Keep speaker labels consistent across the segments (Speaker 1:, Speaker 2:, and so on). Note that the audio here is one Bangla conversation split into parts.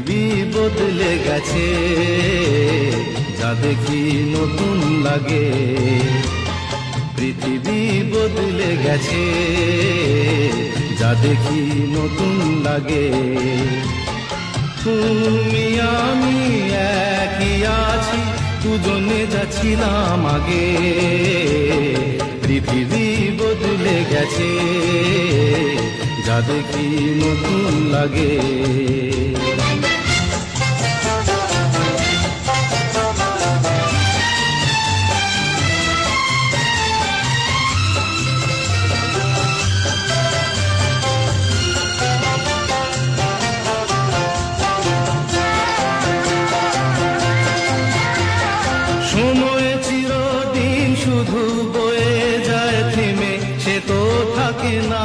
Speaker 1: পৃথিবী বদলে গেছে, যা দেখি নতুন লাগে। পৃথিবী বদলে গেছে, যা দেখি নতুন লাগে। তুমি আমি একই আছি, দুজনে যাচ্ছিলাম আগে। পৃথিবী বদলে গেছে, যা দেখি নতুন লাগে। সময় চিরদিন শুধু বয়ে যায়, থেমে সে তো থাকে না।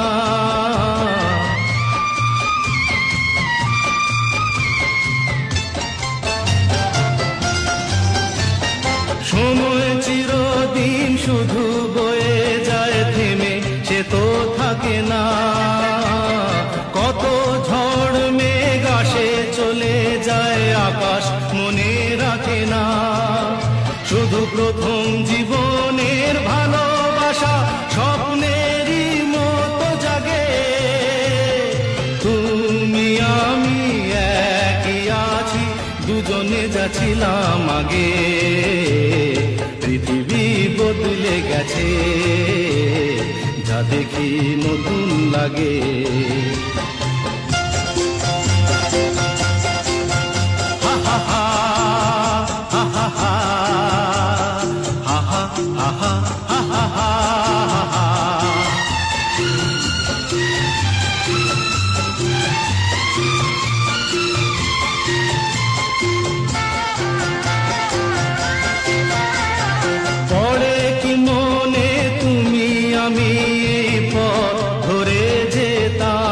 Speaker 1: সময় চিরদিন শুধু বয়ে যায়, থেমে সে তো থাকে না। কত ঝড় মেঘ আসে চলে যায়, আকাশ মনে রাখে না। শুধু প্রথম জীবনের ভালোবাসা স্বপ্নেরই মতো জাগে। তুমি আমি একই আছি, দুজনে যাচ্ছিলাম আগে। পৃথিবী বদলে গেছে, যা দেখি নতুন লাগে। হা হা হা হা হা হা ha ha ha ha ha ha. পড়ে কি মনে তুমি আমি পথ ধরে যেতাম।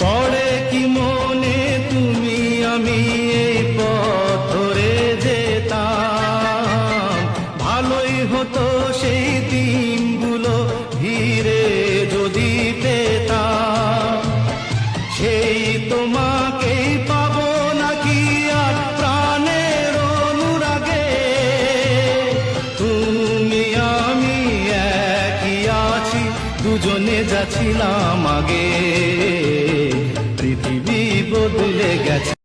Speaker 1: পড়ে কি মনে তুমি আমি এই পথ ধরে যেতাম। ভালোই হতো সেই দিনগুলো ধীরে যদি পেতাম। সেই তোমাকেই পাবো নাকি আর প্রাণের অনুরাগে। তুমি আমি একই আছি, দুজনে যাচ্ছিলাম আগে। পৃথিবী বদলে গেছে।